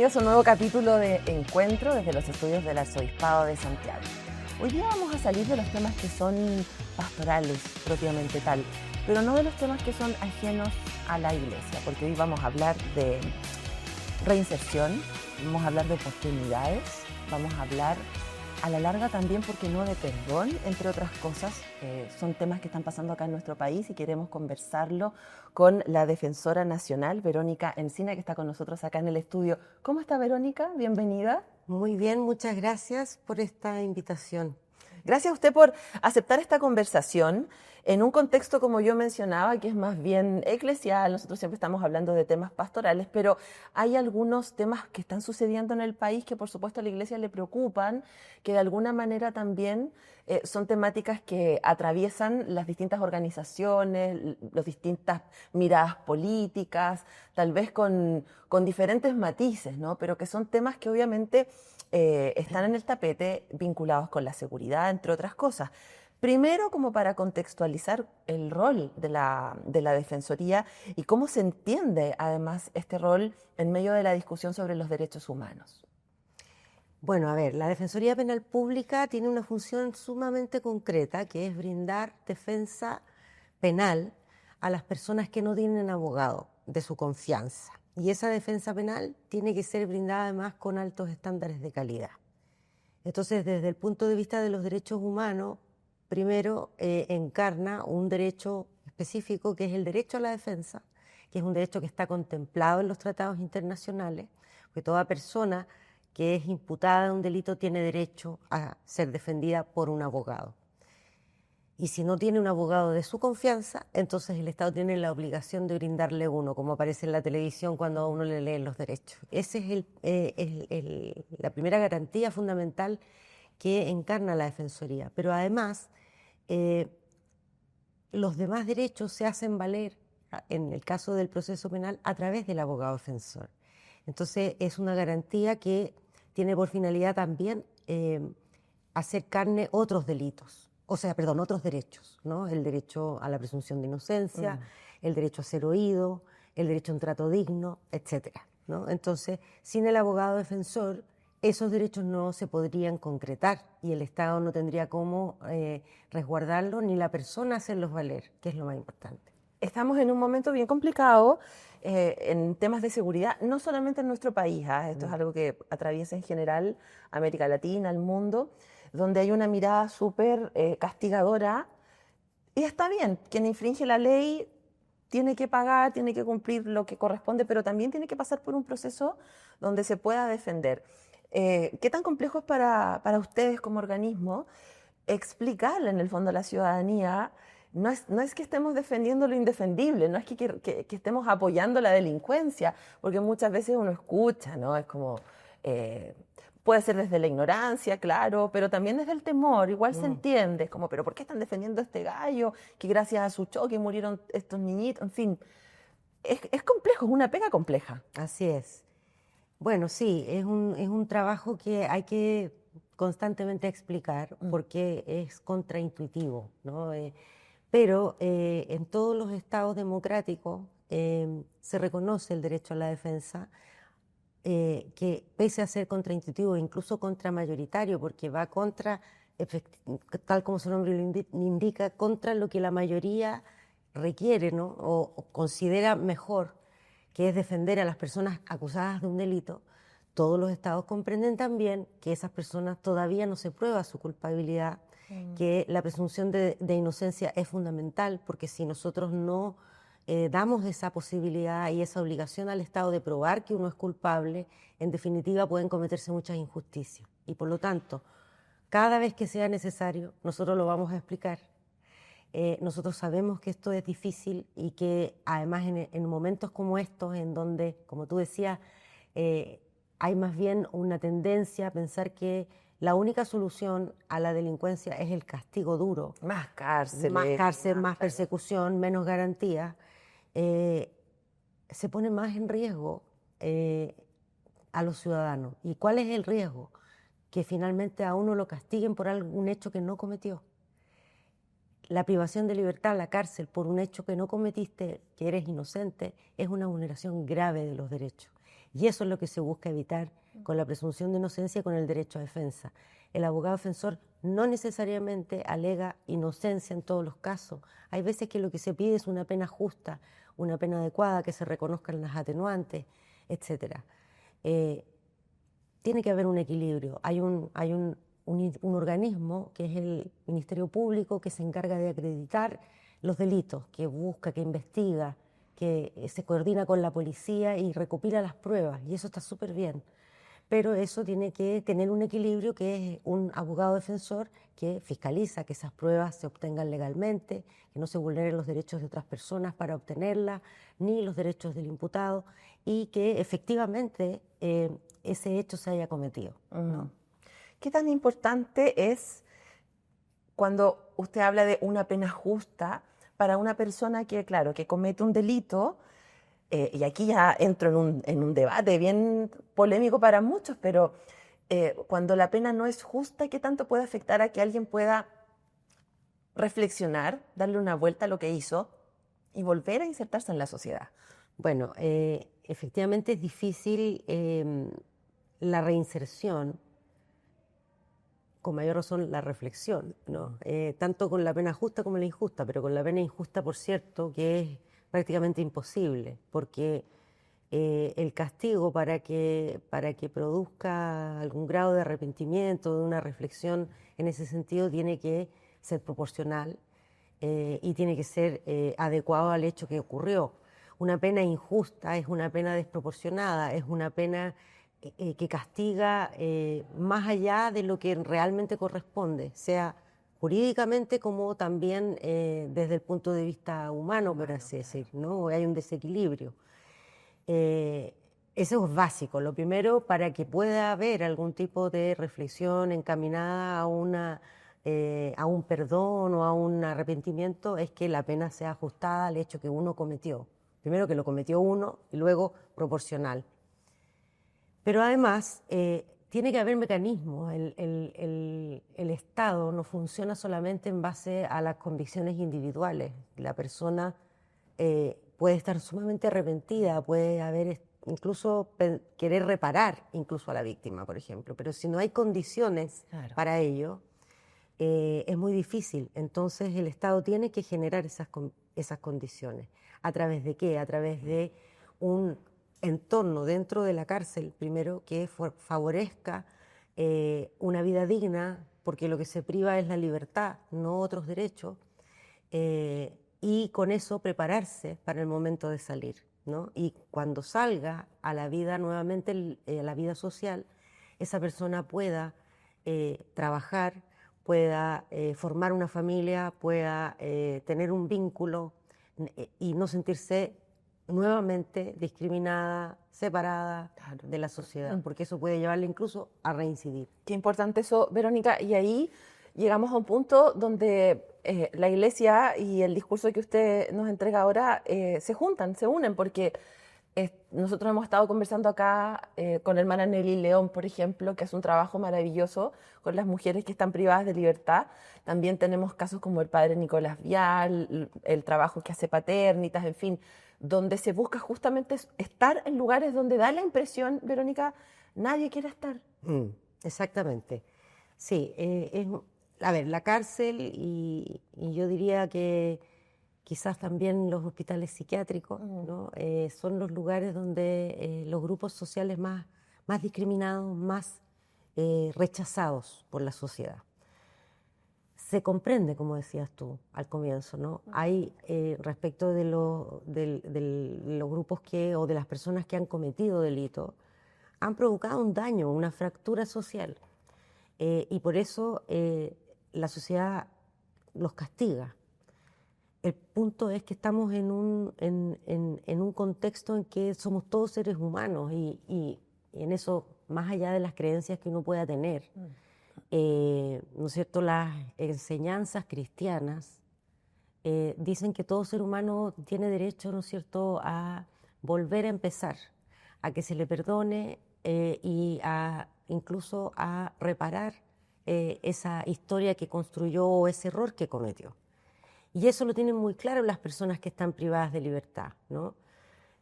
bienvenidos a un nuevo capítulo de Encuentro desde los estudios del Arzobispado de Santiago. Hoy día vamos a salir de los temas que son pastorales propiamente tal, pero no de los temas que son ajenos a la Iglesia, porque hoy vamos a hablar de reinserción, vamos a hablar de oportunidades, vamos a hablar a la larga también, porque no, de perdón, entre otras cosas. Son temas que están pasando acá en nuestro país y queremos conversarlo con la Defensora Nacional, Verónica Encina, que está con nosotros acá en el estudio. ¿Cómo está, Verónica? Bienvenida. Muy bien, muchas gracias por esta invitación. Gracias a usted por aceptar esta conversación en un contexto, como yo mencionaba, que es más bien eclesial. Nosotros siempre estamos hablando de temas pastorales, pero hay algunos temas que están sucediendo en el país que por supuesto a la Iglesia le preocupan, que de alguna manera también son temáticas que atraviesan las distintas organizaciones, las distintas miradas políticas, tal vez con diferentes matices, ¿no? Pero que son temas que obviamente están en el tapete vinculados con la seguridad, entre otras cosas. Primero, como para contextualizar el rol de la Defensoría y cómo se entiende además este rol en medio de la discusión sobre los derechos humanos. Bueno, a ver, la Defensoría Penal Pública tiene una función sumamente concreta, que es brindar defensa penal a las personas que no tienen abogado de su confianza. Y esa defensa penal tiene que ser brindada además con altos estándares de calidad. Entonces, desde el punto de vista de los derechos humanos, primero encarna un derecho específico, que es el derecho a la defensa, que es un derecho que está contemplado en los tratados internacionales, porque toda persona que es imputada de un delito tiene derecho a ser defendida por un abogado. Y si no tiene un abogado de su confianza, entonces el Estado tiene la obligación de brindarle uno, como aparece en la televisión cuando a uno le leen los derechos. Esa es la primera garantía fundamental que encarna la Defensoría. Pero además, los demás derechos se hacen valer, en el caso del proceso penal, a través del abogado defensor. Entonces, es una garantía que tiene por finalidad también hacer carne otros delitos, otros derechos, ¿no? El derecho a la presunción de inocencia, el derecho a ser oído, el derecho a un trato digno, etcétera, ¿no? Entonces, sin el abogado defensor, esos derechos no se podrían concretar y el Estado no tendría cómo resguardarlos, ni la persona hacerlos valer, que es lo más importante. Estamos en un momento bien complicado en temas de seguridad, no solamente en nuestro país, esto es algo que atraviesa en general América Latina, el mundo, donde hay una mirada súper castigadora. Y está bien, quien infringe la ley tiene que pagar, tiene que cumplir lo que corresponde, pero también tiene que pasar por un proceso donde se pueda defender. ¿Qué tan complejo es para ustedes como organismo explicarle en el fondo a la ciudadanía? No es que estemos defendiendo lo indefendible, no es que estemos apoyando la delincuencia, porque muchas veces uno escucha, ¿no? Es como, puede ser desde la ignorancia, claro, pero también desde el temor, igual se entiende, es como, pero ¿por qué están defendiendo a este gallo? Que gracias a su choque murieron estos niñitos, en fin. Es complejo, es una pega compleja. Así es. Bueno, sí, es un trabajo que hay que constantemente explicar porque es contraintuitivo, ¿no? Pero en todos los estados democráticos se reconoce el derecho a la defensa, que pese a ser contraintuitivo, incluso contramayoritario, porque va contra, tal como su nombre lo indica, contra lo que la mayoría requiere, ¿no? O considera mejor, que es defender a las personas acusadas de un delito. Todos los estados comprenden también que esas personas todavía no se prueba su culpabilidad, que la presunción de inocencia es fundamental, porque si nosotros no damos esa posibilidad y esa obligación al Estado de probar que uno es culpable, en definitiva pueden cometerse muchas injusticias. Y por lo tanto, cada vez que sea necesario, nosotros lo vamos a explicar. Nosotros sabemos que esto es difícil y que además en momentos como estos, en donde, como tú decías, hay más bien una tendencia a pensar que la única solución a la delincuencia es el castigo duro. Más cárcel. Más persecución, menos garantía. Se pone más en riesgo a los ciudadanos. ¿Y cuál es el riesgo? Que finalmente a uno lo castiguen por algún hecho que no cometió. La privación de libertad, la cárcel, por un hecho que no cometiste, que eres inocente, es una vulneración grave de los derechos. Y eso es lo que se busca evitar con la presunción de inocencia y con el derecho a defensa. El abogado defensor no necesariamente alega inocencia en todos los casos. Hay veces que lo que se pide es una pena justa, una pena adecuada, que se reconozcan las atenuantes, etc. Tiene que haber un equilibrio. Hay un organismo, que es el Ministerio Público, que se encarga de acreditar los delitos, que busca, que investiga, que se coordina con la policía y recopila las pruebas, y eso está súper bien. Pero eso tiene que tener un equilibrio, que es un abogado defensor que fiscaliza que esas pruebas se obtengan legalmente, que no se vulneren los derechos de otras personas para obtenerlas, ni los derechos del imputado, y que efectivamente ese hecho se haya cometido, ¿no? ¿Qué tan importante es cuando usted habla de una pena justa para una persona que, claro, que comete un delito? Y aquí ya entro en un debate bien polémico para muchos, pero cuando la pena no es justa, ¿qué tanto puede afectar a que alguien pueda reflexionar, darle una vuelta a lo que hizo y volver a insertarse en la sociedad? Bueno, efectivamente es difícil la reinserción, con mayor razón la reflexión, ¿no? Tanto con la pena justa como la injusta, pero con la pena injusta, por cierto, que es prácticamente imposible, porque el castigo para que produzca algún grado de arrepentimiento, de una reflexión en ese sentido, tiene que ser proporcional y tiene que ser adecuado al hecho que ocurrió. Una pena injusta es una pena desproporcionada, es una pena que castiga más allá de lo que realmente corresponde, sea jurídicamente como también desde el punto de vista humano, por así decir, ¿no? Hay un desequilibrio. Eso es básico. Lo primero, para que pueda haber algún tipo de reflexión encaminada a un perdón o a un arrepentimiento, es que la pena sea ajustada al hecho que uno cometió. Primero que lo cometió uno y luego proporcional. Pero además, tiene que haber mecanismos. El Estado no funciona solamente en base a las convicciones individuales. La persona puede estar sumamente arrepentida, puede haber incluso querer reparar incluso a la víctima, por ejemplo. Pero si no hay condiciones para ello, es muy difícil. Entonces el Estado tiene que generar esas condiciones. ¿A través de qué? A través de un entorno dentro de la cárcel, primero, que favorezca una vida digna, porque lo que se priva es la libertad, no otros derechos, y con eso prepararse para el momento de salir, ¿no? Y cuando salga a la vida nuevamente, a la vida social, esa persona pueda trabajar, pueda formar una familia, pueda tener un vínculo y no sentirse nuevamente discriminada, separada de la sociedad, porque eso puede llevarle incluso a reincidir. Qué importante eso, Verónica. Y ahí llegamos a un punto donde la Iglesia y el discurso que usted nos entrega ahora se juntan, se unen, porque nosotros hemos estado conversando acá con la hermana Nelly León, por ejemplo, que hace un trabajo maravilloso con las mujeres que están privadas de libertad. También tenemos casos como el padre Nicolás Vial, el trabajo que hace Paternitas, en fin, donde se busca justamente estar en lugares donde da la impresión, Verónica, nadie quiere estar. Exactamente. Sí, a ver, la cárcel y yo diría que quizás también los hospitales psiquiátricos, ¿no? Son los lugares donde los grupos sociales más discriminados, más rechazados por la sociedad. Se comprende, como decías tú al comienzo, ¿no? Hay, respecto de los grupos o de las personas que han cometido delitos, han provocado un daño, una fractura social. Y por eso la sociedad los castiga. El punto es que estamos en un contexto en que somos todos seres humanos y en eso, más allá de las creencias que uno pueda tener, ¿no es cierto?, las enseñanzas cristianas dicen que todo ser humano tiene derecho, ¿no es cierto?, a volver a empezar, a que se le perdone y incluso a reparar esa historia que construyó o ese error que cometió. Y eso lo tienen muy claro las personas que están privadas de libertad, ¿no?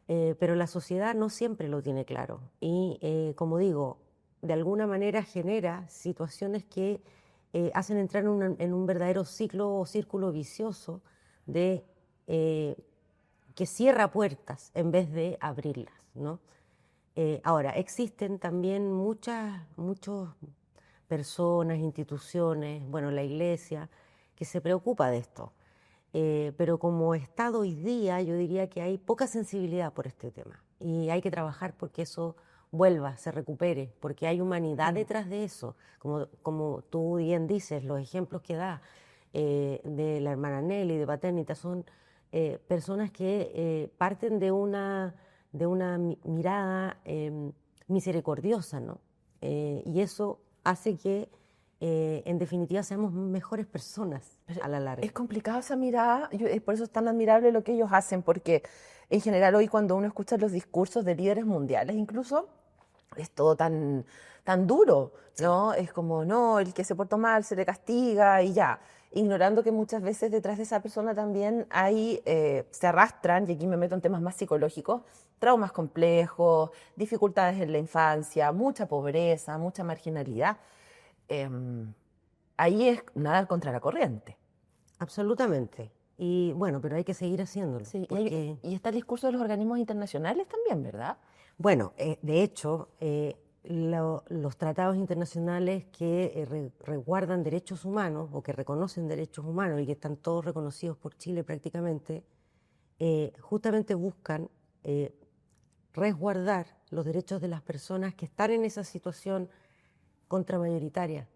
pero la sociedad no siempre lo tiene claro. Y como digo, de alguna manera genera situaciones que hacen entrar en un verdadero ciclo o círculo vicioso de que cierra puertas en vez de abrirlas, ¿no? Ahora, existen también muchas personas, instituciones, bueno, la iglesia, que se preocupa de esto. Pero como Estado hoy día, yo diría que hay poca sensibilidad por este tema y hay que trabajar porque eso vuelva, se recupere, porque hay humanidad detrás de eso. Como tú bien dices, los ejemplos que da de la hermana Nelly, de Paternita, son personas que parten de una mirada misericordiosa, ¿no? Y eso hace que, en definitiva, seamos mejores personas Pero a la larga. es complicada esa mirada, por eso es tan admirable lo que ellos hacen, porque en general hoy cuando uno escucha los discursos de líderes mundiales, incluso es todo tan duro, ¿no? Es como, no, el que se portó mal se le castiga y ya, ignorando que muchas veces detrás de esa persona también hay, se arrastran, y aquí me meto en temas más psicológicos, traumas complejos, dificultades en la infancia, mucha pobreza, mucha marginalidad. Em, Ahí es nadar contra la corriente. Absolutamente. Y bueno, pero hay que seguir haciéndolo, Sí, porque, y está el discurso de los organismos internacionales también, ¿verdad? bueno, de hecho, los tratados internacionales que resguardan derechos humanos o que reconocen derechos humanos y que están todos reconocidos por Chile prácticamente, justamente buscan eh, resguardar los derechos de las personas que están en esa situación contramayoritaria.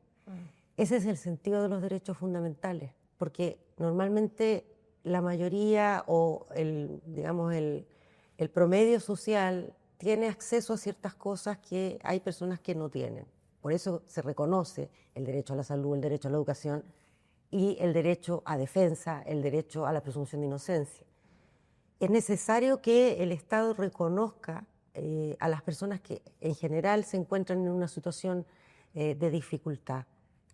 Ese es el sentido de los derechos fundamentales, porque normalmente la mayoría o digamos, el promedio social tiene acceso a ciertas cosas que hay personas que no tienen. Por eso se reconoce el derecho a la salud, el derecho a la educación y el derecho a defensa, el derecho a la presunción de inocencia. Es necesario que el Estado reconozca a las personas que en general se encuentran en una situación de dificultad.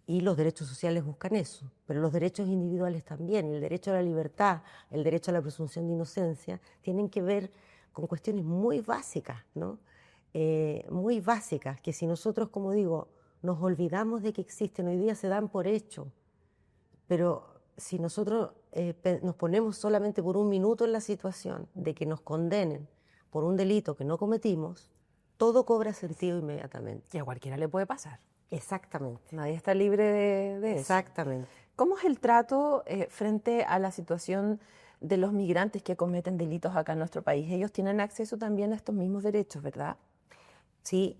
Y los derechos sociales buscan eso, pero los derechos individuales también, el derecho a la libertad, el derecho a la presunción de inocencia, tienen que ver con cuestiones muy básicas, ¿no? Muy básicas, que si nosotros, como digo, nos olvidamos de que existen, hoy día se dan por hecho, pero si nosotros nos ponemos solamente por un minuto en la situación de que nos condenen por un delito que no cometimos, todo cobra sentido inmediatamente. Y a cualquiera le puede pasar. Exactamente. Nadie está libre de eso. Exactamente. ¿Cómo es el trato frente a la situación de los migrantes que cometen delitos acá en nuestro país? Ellos tienen acceso también a estos mismos derechos, ¿verdad? Sí,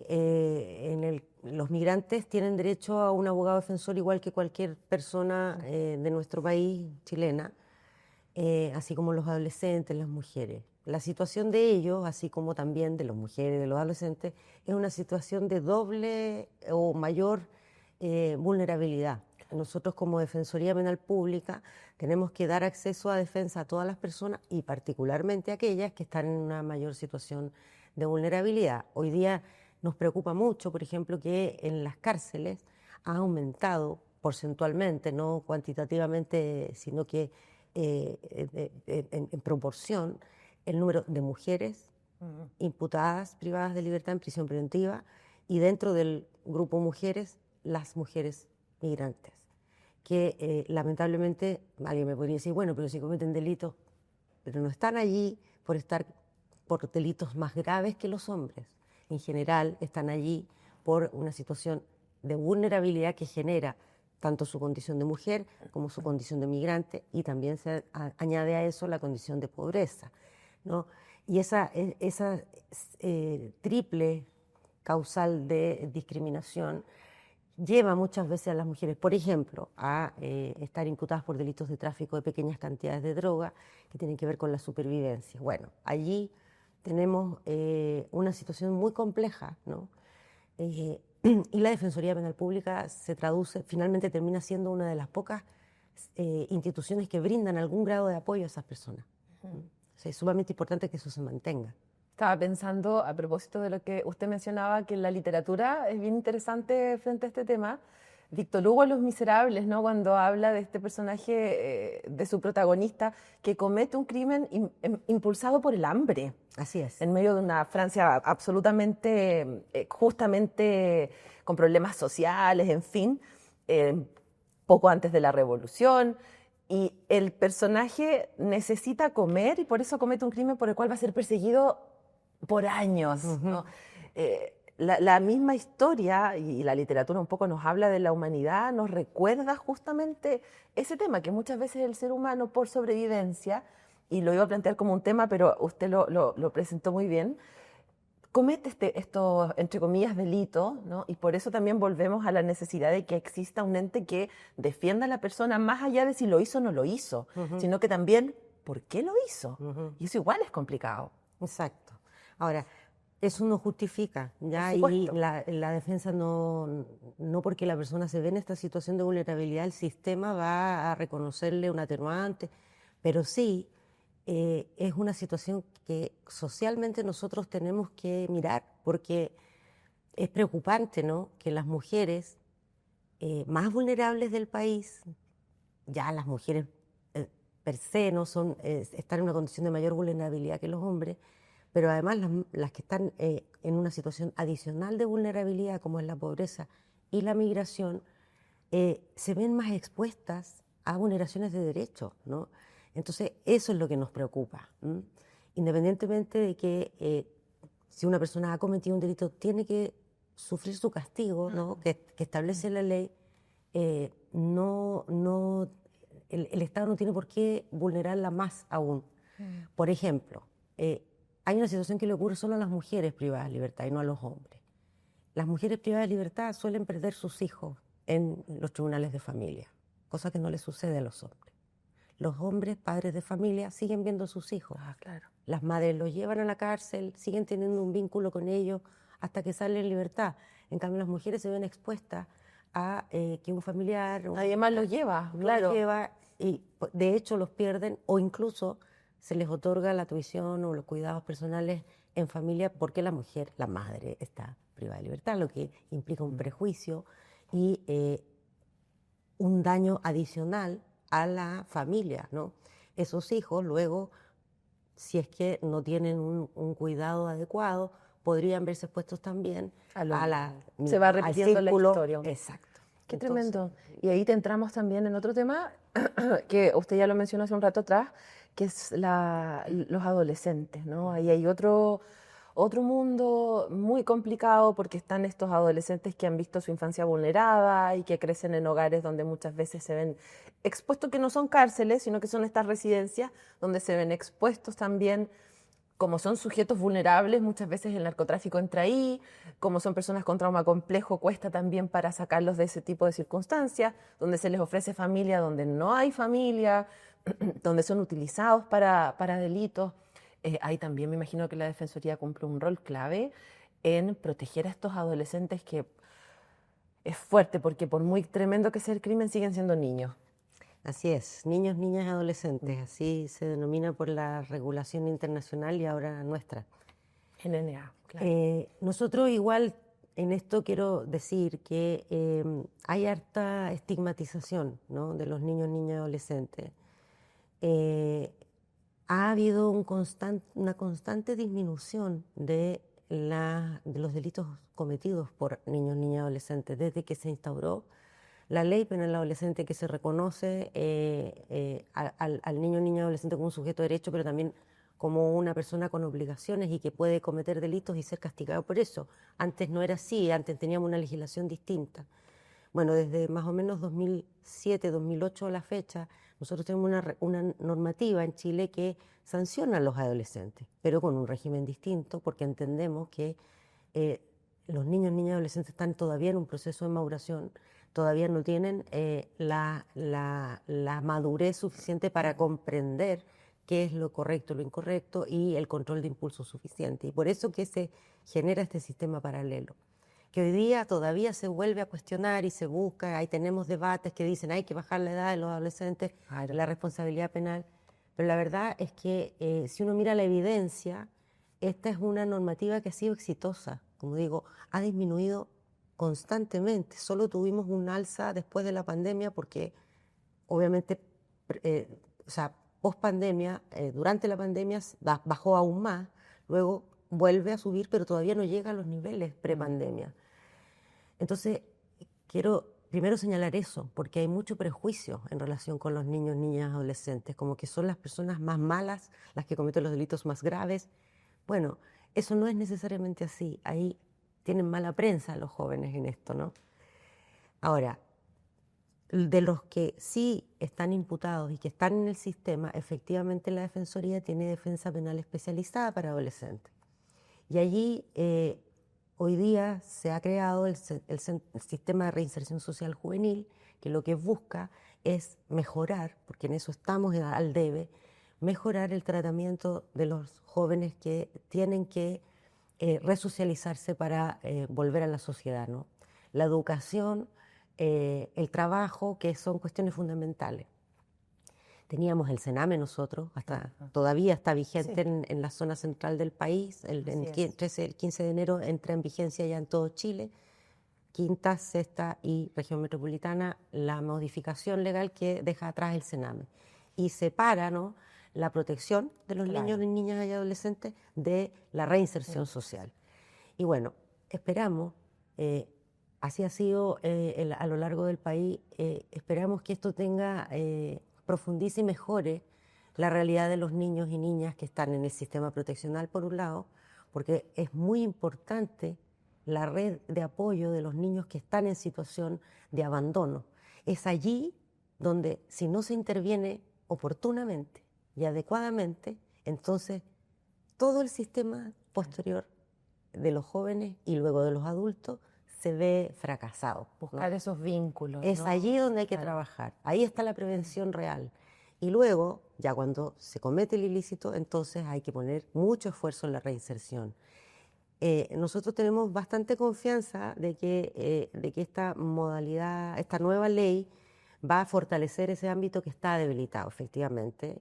los migrantes tienen derecho a un abogado defensor igual que cualquier persona de nuestro país, chilena, así como los adolescentes, las mujeres. La situación de ellos, así como también de las mujeres, de los adolescentes, es una situación de doble o mayor vulnerabilidad. Nosotros como Defensoría Penal Pública tenemos que dar acceso a defensa a todas las personas y particularmente a aquellas que están en una mayor situación de vulnerabilidad. Hoy día nos preocupa mucho, por ejemplo, que en las cárceles ha aumentado porcentualmente, no cuantitativamente, sino que en proporción, el número de mujeres imputadas, privadas de libertad en prisión preventiva, y dentro del grupo mujeres, las mujeres migrantes, que lamentablemente alguien me podría decir, bueno, pero si cometen delitos, pero no están allí por delitos más graves que los hombres. En general están allí por una situación de vulnerabilidad que genera tanto su condición de mujer como su condición de migrante, y también se añade a eso la condición de pobreza, ¿no? Y esa triple causal de discriminación lleva muchas veces a las mujeres, por ejemplo, a estar imputadas por delitos de tráfico de pequeñas cantidades de droga que tienen que ver con la supervivencia. Bueno, allí tenemos una situación muy compleja, ¿no? Y la Defensoría Penal Pública se traduce, finalmente termina siendo una de las pocas instituciones que brindan algún grado de apoyo a esas personas. O sea, es sumamente importante que eso se mantenga. Estaba pensando, a propósito de lo que usted mencionaba, que la literatura es bien interesante frente a este tema, Víctor Hugo en Los Miserables, ¿no? Cuando habla de este personaje, de su protagonista, que comete un crimen impulsado por el hambre. Así es. En medio de una Francia absolutamente, justamente con problemas sociales, en fin, poco antes de la Revolución. Y el personaje necesita comer y por eso comete un crimen por el cual va a ser perseguido por años, ¿no? La misma historia y la literatura un poco nos habla de la humanidad, nos recuerda justamente ese tema, que muchas veces el ser humano por sobrevivencia, y lo iba a plantear como un tema, pero usted lo presentó muy bien, comete estos, entre comillas, delitos, ¿no? Y por eso también volvemos a la necesidad de que exista un ente que defienda a la persona más allá de si lo hizo o no lo hizo, sino que también por qué lo hizo. Y eso igual es complicado. Exacto. Ahora, eso no justifica, ¿ya? Por Y supuesto. la defensa no porque la persona se ve en esta situación de vulnerabilidad, el sistema va a reconocerle un atenuante, pero sí es una situación que socialmente nosotros tenemos que mirar, porque es preocupante, ¿no? Que las mujeres más vulnerables del país, ya las mujeres per se no son, están en una condición de mayor vulnerabilidad que los hombres, pero además las que están en una situación adicional de vulnerabilidad, como es la pobreza y la migración, se ven más expuestas a vulneraciones de derechos, ¿no? Entonces, eso es lo que nos preocupa. Independientemente de que si una persona ha cometido un delito, tiene que sufrir su castigo, ¿no? Que establece la ley, el Estado no tiene por qué vulnerarla más aún. Por ejemplo, hay una situación que le ocurre solo a las mujeres privadas de libertad y no a los hombres. Las mujeres privadas de libertad suelen perder sus hijos en los tribunales de familia, cosa que no le sucede a los hombres. Los hombres, padres de familia, siguen viendo a sus hijos. Ah, claro. Las madres los llevan a la cárcel, siguen teniendo un vínculo con ellos hasta que salen en libertad. En cambio, las mujeres se ven expuestas a que un familiar... Nadie más los lleva, claro. Los lleva y de hecho los pierden o incluso se les otorga la tuición o los cuidados personales en familia porque la mujer, la madre, está privada de libertad, lo que implica un prejuicio y un daño adicional a la familia, ¿no? Esos hijos luego, si es que no tienen un cuidado adecuado, podrían verse expuestos también se va al repitiendo la círculo. historia. Exacto. Qué Entonces, tremendo. Y ahí te entramos también en otro tema que usted ya lo mencionó hace un rato atrás, que es los adolescentes, ¿no? Ahí hay otro mundo muy complicado porque están estos adolescentes que han visto su infancia vulnerada y que crecen en hogares donde muchas veces se ven expuestos, que no son cárceles, sino que son estas residencias donde se ven expuestos también, como son sujetos vulnerables, muchas veces el narcotráfico entra ahí, como son personas con trauma complejo, cuesta también para sacarlos de ese tipo de circunstancias, donde se les ofrece familia, donde no hay familia, donde son utilizados para delitos. Ahí también me imagino que la Defensoría cumple un rol clave en proteger a estos adolescentes, que es fuerte porque por muy tremendo que sea el crimen siguen siendo niños. así es, niños, niñas, adolescentes, así se denomina por la regulación internacional y ahora nuestra. NNA, claro. Nosotros igual en esto quiero decir que hay harta estigmatización, ¿no? De los niños, niñas, adolescentes. Ha habido una constante disminución de los delitos cometidos por niños, niñas y adolescentes desde que se instauró la ley penal adolescente, que se reconoce al niño, niña y adolescente como un sujeto de derecho, pero también como una persona con obligaciones y que puede cometer delitos y ser castigado por eso. Antes no era así, antes teníamos una legislación distinta. Bueno, desde más o menos 2007, 2008 a la fecha, nosotros tenemos una normativa en Chile que sanciona a los adolescentes, pero con un régimen distinto, porque entendemos que los niños, niñas y adolescentes están todavía en un proceso de maduración, todavía no tienen la madurez suficiente para comprender qué es lo correcto, lo incorrecto y el control de impulso suficiente. Y por eso que se genera este sistema paralelo, que hoy día todavía se vuelve a cuestionar y se busca, ahí tenemos debates que dicen hay que bajar la edad de los adolescentes, la responsabilidad penal, pero la verdad es que si uno mira la evidencia, esta es una normativa que ha sido exitosa, como digo, ha disminuido constantemente. Solo tuvimos un alza después de la pandemia porque obviamente, o sea, post pandemia, durante la pandemia bajó aún más, luego vuelve a subir, pero todavía no llega a los niveles pre-pandemia. Entonces, quiero primero señalar eso, porque hay mucho prejuicio en relación con los niños, niñas, adolescentes, como que son las personas más malas las que cometen los delitos más graves. Bueno, eso no es necesariamente así. Ahí tienen mala prensa los jóvenes en esto, ¿no? Ahora, de los que sí están imputados y que están en el sistema, efectivamente la Defensoría tiene defensa penal especializada para adolescentes. Y allí hoy día se ha creado el sistema de reinserción social juvenil, que lo que busca es mejorar, porque en eso estamos al debe, mejorar el tratamiento de los jóvenes que tienen que resocializarse para volver a la sociedad, ¿no? La educación, el trabajo, que son cuestiones fundamentales. Teníamos el Sename nosotros, todavía está vigente en la zona central del país. El 15 de enero entra en vigencia ya en todo Chile. Quinta, sexta y región metropolitana, la modificación legal que deja atrás el Sename. Y separa, ¿no?, la protección de los niños, niñas y adolescentes de la reinserción social. Y bueno, esperamos, así ha sido a lo largo del país, esperamos que esto profundice y mejore la realidad de los niños y niñas que están en el sistema proteccional, por un lado, porque es muy importante la red de apoyo de los niños que están en situación de abandono. Es allí donde, si no se interviene oportunamente y adecuadamente, entonces todo el sistema posterior de los jóvenes y luego de los adultos se ve fracasado. Buscar esos vínculos. Es allí donde hay que trabajar. Ahí está la prevención real. Y luego, ya cuando se comete el ilícito, entonces hay que poner mucho esfuerzo en la reinserción. Nosotros tenemos bastante confianza de que esta modalidad, esta nueva ley, va a fortalecer ese ámbito que está debilitado, efectivamente.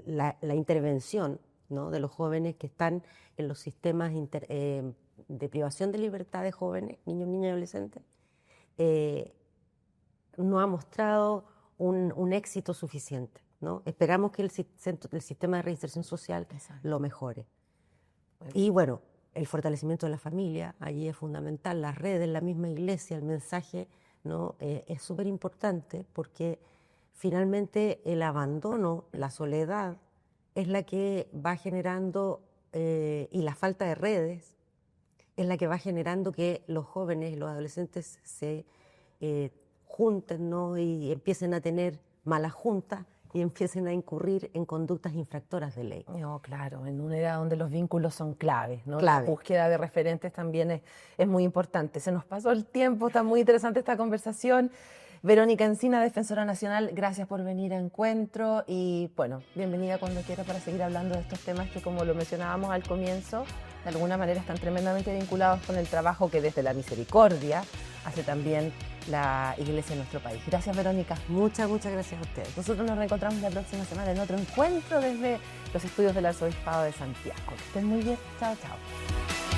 La intervención, ¿no?, de los jóvenes que están en los sistemas de privación de libertad de jóvenes, niños, niñas y adolescentes, no ha mostrado un éxito suficiente, ¿no? Esperamos que el sistema de reinserción social lo mejore. Y bueno, el fortalecimiento de la familia, allí es fundamental, las redes, la misma iglesia, el mensaje, ¿no?, es súper importante, porque finalmente el abandono, la soledad, es la que va generando, y la falta de redes, es la que va generando que los jóvenes y los adolescentes se junten, ¿no?, y empiecen a tener malas juntas y empiecen a incurrir en conductas infractoras de ley. No, claro, en una edad donde los vínculos son claves, ¿no? Clave. La búsqueda de referentes también es muy importante. Se nos pasó el tiempo, está muy interesante esta conversación. Verónica Encina, Defensora Nacional, gracias por venir a Encuentro y, bueno, bienvenida cuando quiera para seguir hablando de estos temas que, como lo mencionábamos al comienzo, de alguna manera están tremendamente vinculados con el trabajo que desde la misericordia hace también la Iglesia en nuestro país. Gracias, Verónica. Muchas gracias a ustedes. Nosotros nos reencontramos la próxima semana en otro encuentro desde los estudios del Arzobispado de Santiago. Que estén muy bien. Chao, chao.